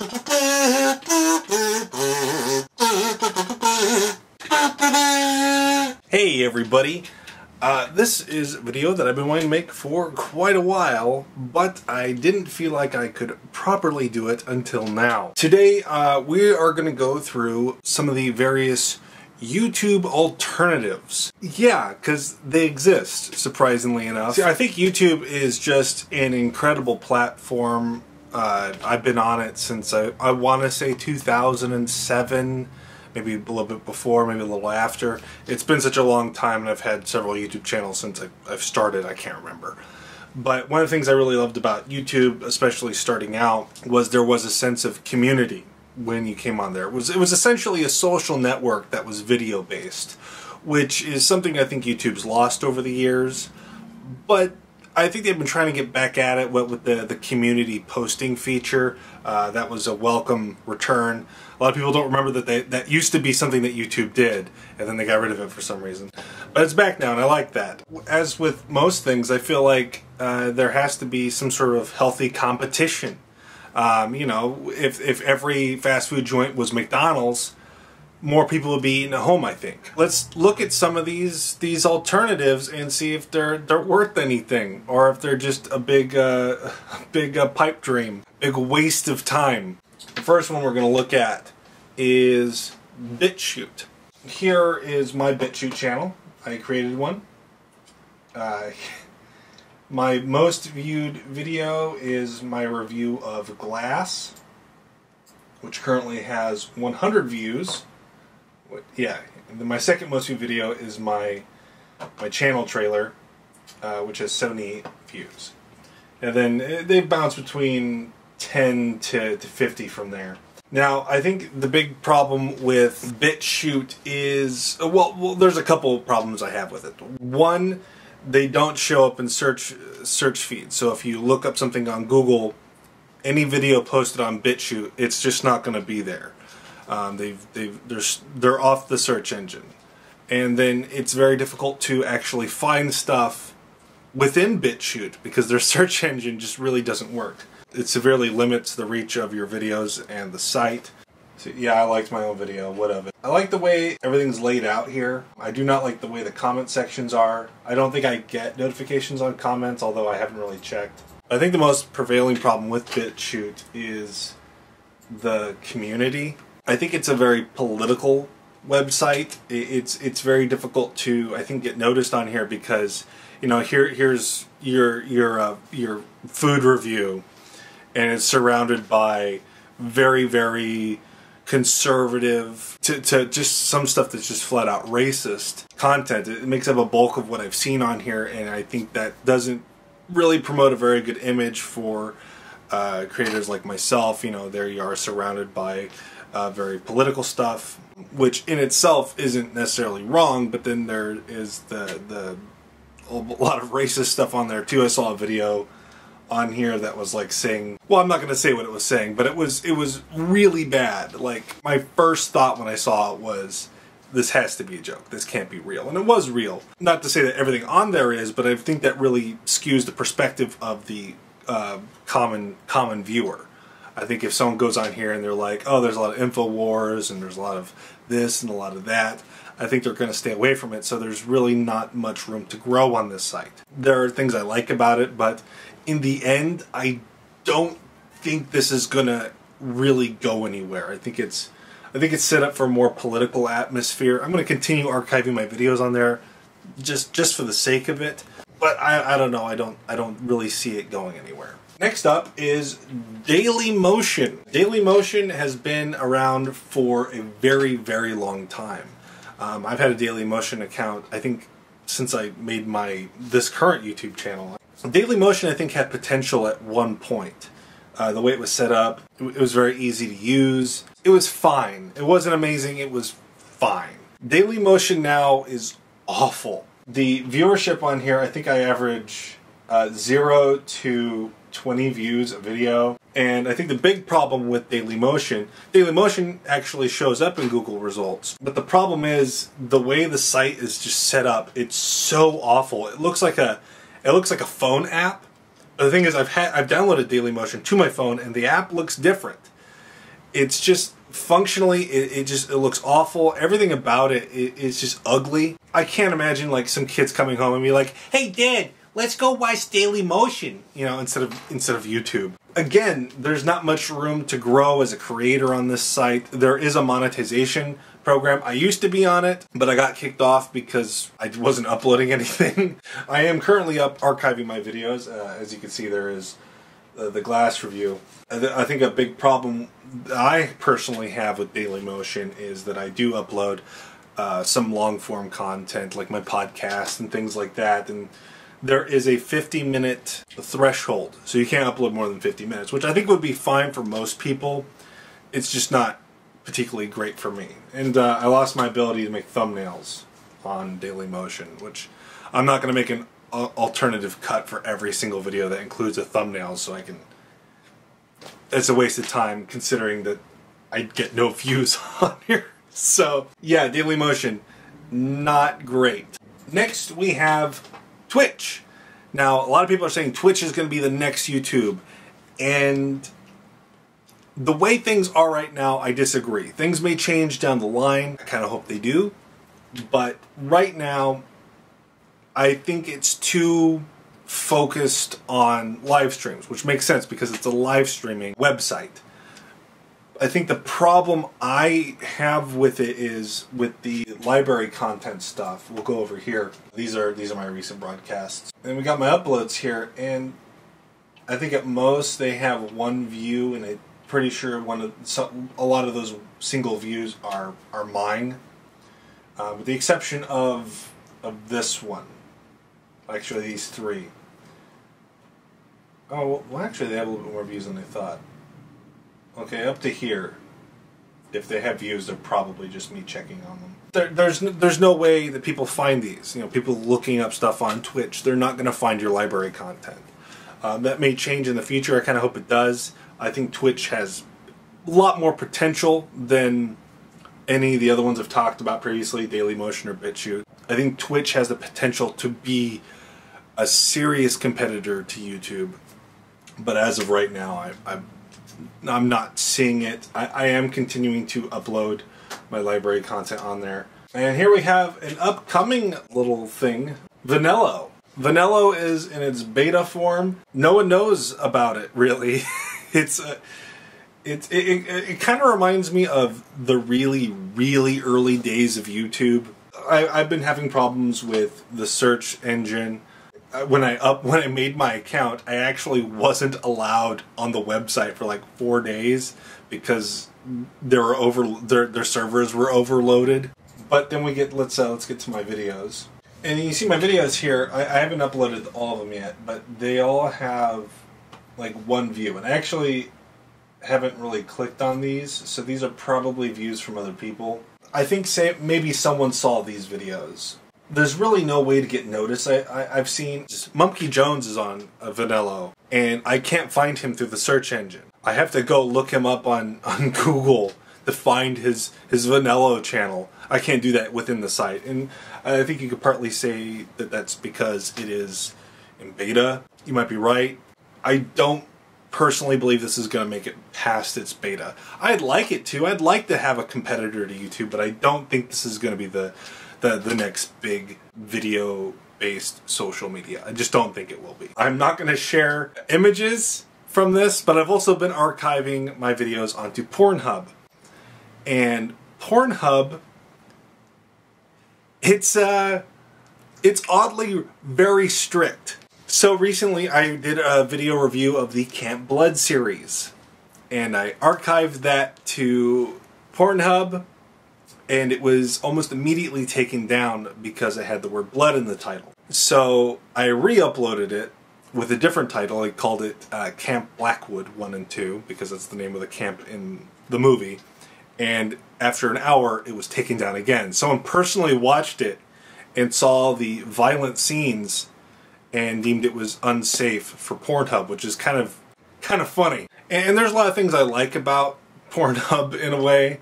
Hey everybody, this is a video that I've been wanting to make for quite a while, but I didn't feel like I could properly do it until now. Today we are going to go through some of the various YouTube alternatives. Yeah, because they exist, surprisingly enough. See, I think YouTube is just an incredible platform. I've been on it since I want to say 2007, maybe a little bit before, maybe a little after. It's been such a long time, and I've had several YouTube channels since I've started. I can't remember. But one of the things I really loved about YouTube, especially starting out, was there was a sense of community when you came on there. It was essentially a social network that was video based, which is something I think YouTube's lost over the years. But I think they've been trying to get back at it with the community posting feature. That was a welcome return. A lot of people don't remember that used to be something that YouTube did, and then they got rid of it for some reason. But it's back now, and I like that. As with most things, I feel like there has to be some sort of healthy competition. You know, if every fast food joint was McDonald's, more people would be eating at home, I think. Let's look at some of these alternatives and see if they're worth anything, or if they're just a big pipe dream, big waste of time. The first one we're going to look at is BitShoot. Here is my BitShoot channel. I created one. My most viewed video is my review of Glass, which currently has 100 views. Yeah, my second most viewed video is my channel trailer, which has 78 views. And then they bounce between 10 to 50 from there. Now, I think the big problem with BitShoot is, well, there's a couple problems I have with it. One, they don't show up in search feeds. So if you look up something on Google, any video posted on BitShoot, it's just not going to be there. They're off the search engine, and then it's very difficult to actually find stuff within BitShoot because their search engine just really doesn't work. It severely limits the reach of your videos and the site. So yeah, I liked my own video. What of it? I like the way everything's laid out here. I do not like the way the comment sections are. I don't think I get notifications on comments, although I haven't really checked. I think the most prevailing problem with BitShoot is the community. I think it's a very political website. It's very difficult to, I think, get noticed on here because, you know, here's your food review, and it's surrounded by very, very conservative to just some stuff that's just flat out racist content. It makes up a bulk of what I've seen on here, and I think that doesn't really promote a very good image for creators like myself. You know, there you are surrounded by very political stuff, which in itself isn't necessarily wrong, but then there is a lot of racist stuff on there too. I saw a video on here that was like saying, well, I'm not going to say what it was saying, but it was really bad. Like, my first thought when I saw it was, this has to be a joke. This can't be real. And it was real. Not to say that everything on there is, but I think that really skews the perspective of the common viewer. I think if someone goes on here and they're like, oh, there's a lot of InfoWars and there's a lot of this and a lot of that, I think they're going to stay away from it, so there's really not much room to grow on this site. There are things I like about it, but in the end, I don't think this is going to really go anywhere. I think it's set up for a more political atmosphere. I'm going to continue archiving my videos on there just for the sake of it, but I don't know. I don't really see it going anywhere. Next up is Dailymotion. Dailymotion has been around for a very, very long time. I've had a Dailymotion account, I think, since I made this current YouTube channel. Dailymotion, I think, had potential at one point. The way it was set up, it was very easy to use. It was fine. It wasn't amazing, it was fine. Dailymotion now is awful. The viewership on here, I think I average 0 to 20 views a video. And I think the big problem with Dailymotion actually shows up in Google results. But the problem is the way the site is just set up. It's so awful. It looks like a phone app. But the thing is, I've downloaded Dailymotion to my phone, and the app looks different. It's just functionally, it looks awful. Everything about it is just ugly. I can't imagine like some kids coming home and be like, "Hey, Dad, let's go watch Dailymotion," you know, instead of YouTube. Again, there's not much room to grow as a creator on this site. There is a monetization program. I used to be on it, but I got kicked off because I wasn't uploading anything. I am currently archiving my videos. As you can see, there is the glass review. I think a big problem I personally have with Dailymotion is that I do upload some long-form content, like my podcast and things like that, and there is a 50-minute threshold, so you can't upload more than 50 minutes, which I think would be fine for most people. It's just not particularly great for me. And I lost my ability to make thumbnails on Dailymotion, which I'm not going to make an alternative cut for every single video that includes a thumbnail, so I can... It's a waste of time considering that I get no views on here. So, yeah, Dailymotion, not great. Next we have Twitch. Now, a lot of people are saying Twitch is going to be the next YouTube, and the way things are right now, I disagree. Things may change down the line. I kind of hope they do, but right now, I think it's too focused on live streams, which makes sense because it's a live streaming website. I think the problem I have with it is with the library content stuff. We'll go over here. These are my recent broadcasts. And we got my uploads here, and I think at most they have one view, and I'm pretty sure a lot of those single views are mine. With the exception of this one. Actually, these three. Oh, well, actually, they have a little bit more views than I thought. Okay, up to here. If they have views, they're probably just me checking on them. There's no way that people find these. You know, people looking up stuff on Twitch, they're not going to find your library content. That may change in the future. I kind of hope it does. I think Twitch has a lot more potential than any of the other ones I've talked about previously, Dailymotion or BitShoot. I think Twitch has the potential to be a serious competitor to YouTube. But as of right now, I'm not seeing it. I am continuing to upload my library content on there. And here we have an upcoming little thing, Vanello. Vanello is in its beta form. No one knows about it, really. It kind of reminds me of the really, really early days of YouTube. I've been having problems with the search engine. When I made my account, I actually wasn't allowed on the website for like 4 days because their servers were overloaded. But then let's get to my videos. And you see my videos here. I haven't uploaded all of them yet, but they all have like one view. And I actually haven't really clicked on these, so these are probably views from other people. I think maybe someone saw these videos. There's really no way to get noticed. I've seen Mumkey Jones is on Vanello, and I can't find him through the search engine. I have to go look him up on Google to find his Vanello channel. I can't do that within the site, and I think you could partly say that that's because it is in beta. You might be right. I don't personally believe this is going to make it past its beta. I'd like it to. I'd like to have a competitor to YouTube, but I don't think this is going to be the next big video-based social media. I just don't think it will be. I'm not going to share images from this, but I've also been archiving my videos onto Pornhub. And Pornhub, it's oddly very strict. So recently I did a video review of the Camp Blood series, and I archived that to Pornhub, and it was almost immediately taken down because it had the word blood in the title. So I re-uploaded it with a different title. I called it Camp Blackwood 1 and 2 because that's the name of the camp in the movie. And after an hour, it was taken down again. Someone personally watched it and saw the violent scenes and deemed it was unsafe for Pornhub, which is kind of funny. And there's a lot of things I like about Pornhub in a way.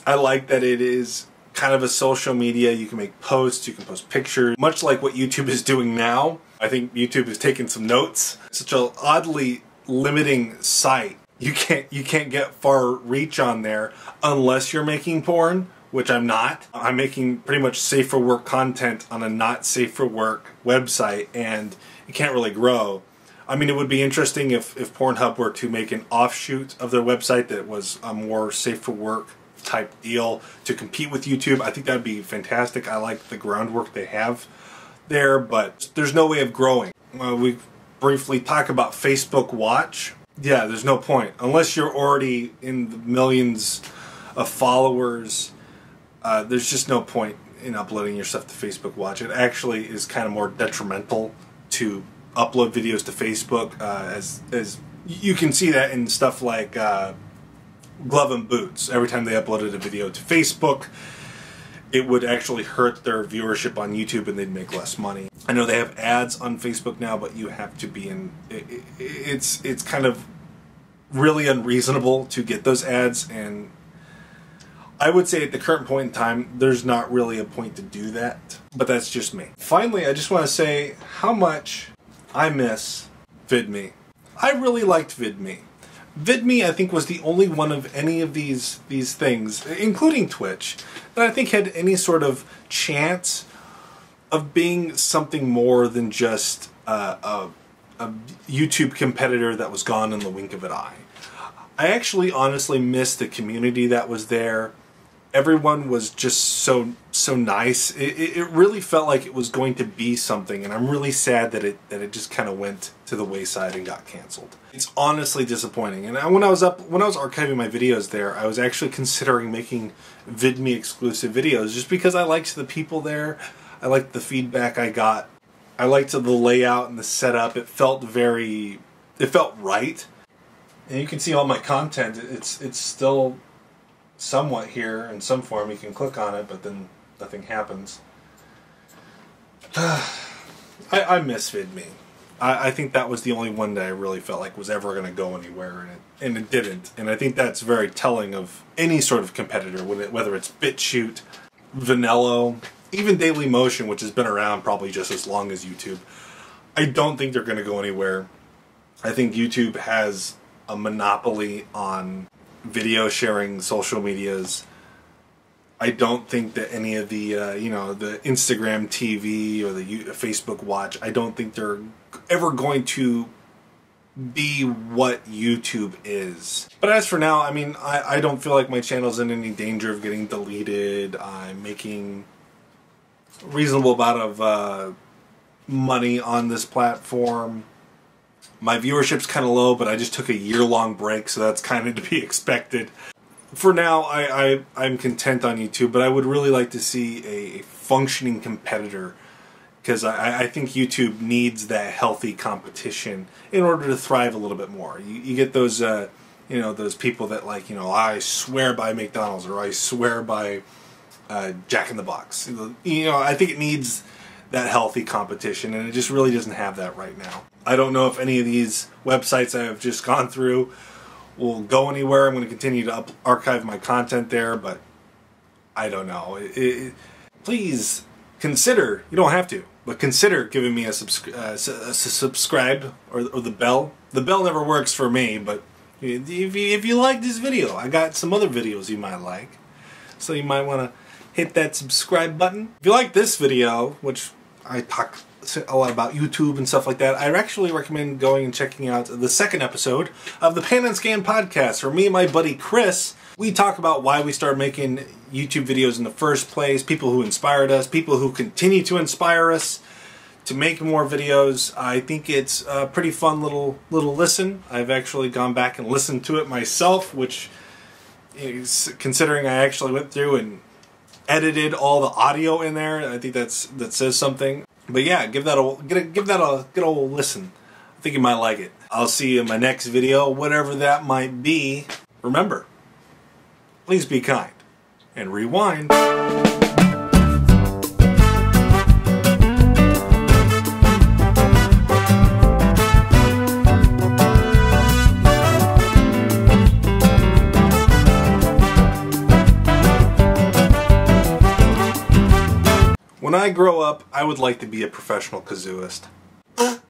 I like that it is kind of a social media. You can make posts, you can post pictures, much like what YouTube is doing now. I think YouTube has taken some notes. Such an oddly limiting site. you can't get far reach on there unless you're making porn, which I'm not. I'm making pretty much safe for work content on a not safe for work website, and it can't really grow. I mean, it would be interesting if Pornhub were to make an offshoot of their website that was a more safe for work type deal to compete with YouTube. I think that'd be fantastic. I like the groundwork they have there, but there's no way of growing. We briefly talk about Facebook Watch. Yeah, there's no point. Unless you're already in the millions of followers, there's just no point in uploading your stuff to Facebook Watch. It actually is kind of more detrimental to upload videos to Facebook, as you can see that in stuff like Glove and Boots. Every time they uploaded a video to Facebook, it would actually hurt their viewership on YouTube and they'd make less money. I know they have ads on Facebook now, but you have to be in... It's kind of really unreasonable to get those ads, and I would say at the current point in time, there's not really a point to do that, but that's just me. Finally, I just want to say how much I miss VidMe. I really liked VidMe. VidMe, I think, was the only one of any of these things, including Twitch, that I think had any sort of chance of being something more than just a YouTube competitor that was gone in the wink of an eye. I actually honestly miss the community that was there. Everyone was just so nice. It really felt like it was going to be something, and I'm really sad that it just kind of went to the wayside and got canceled. It's honestly disappointing. And when I was archiving my videos there, I was actually considering making VidMe exclusive videos just because I liked the people there. I liked the feedback I got. I liked the layout and the setup. It felt right. And you can see all my content. It's still somewhat here in some form. You can click on it, but then nothing happens. I miss VidMe. I think that was the only one that I really felt like was ever going to go anywhere, and it didn't. And I think that's very telling of any sort of competitor, whether it's BitShoot, Vanello, even Dailymotion, which has been around probably just as long as YouTube. I don't think they're going to go anywhere. I think YouTube has a monopoly on video sharing social medias. I don't think that any of the the Instagram TV or the Facebook Watch, I don't think they're ever going to be what YouTube is. But as for now, I mean, I don't feel like my channel's in any danger of getting deleted. I'm making a reasonable amount of money on this platform. My viewership's kind of low, but I just took a year-long break, so that's kind of to be expected. For now, I'm content on YouTube, but I would really like to see a functioning competitor, because I think YouTube needs that healthy competition in order to thrive a little bit more. You get those, those people that I swear by McDonald's, or I swear by Jack in the Box. I think it needs that healthy competition, and it just really doesn't have that right now. I don't know if any of these websites I have just gone through will go anywhere. I'm going to continue to archive my content there, but I don't know. Please consider, you don't have to, but consider giving me a subscribe or the bell. The bell never works for me, but if you like this video, I got some other videos you might like. So you might want to hit that subscribe button. If you like this video, which I talk a lot about YouTube and stuff like that, I actually recommend going and checking out the second episode of the Pan and Scan podcast, where me and my buddy Chris, we talk about why we started making YouTube videos in the first place, people who inspired us, people who continue to inspire us to make more videos. I think it's a pretty fun little listen. I've actually gone back and listened to it myself, which is, considering I actually went through and edited all the audio in there, I think that says something. But yeah, give that a good old listen. I think you might like it. I'll see you in my next video, whatever that might be. Remember, please be kind and rewind. When I grow up, I would like to be a professional kazooist.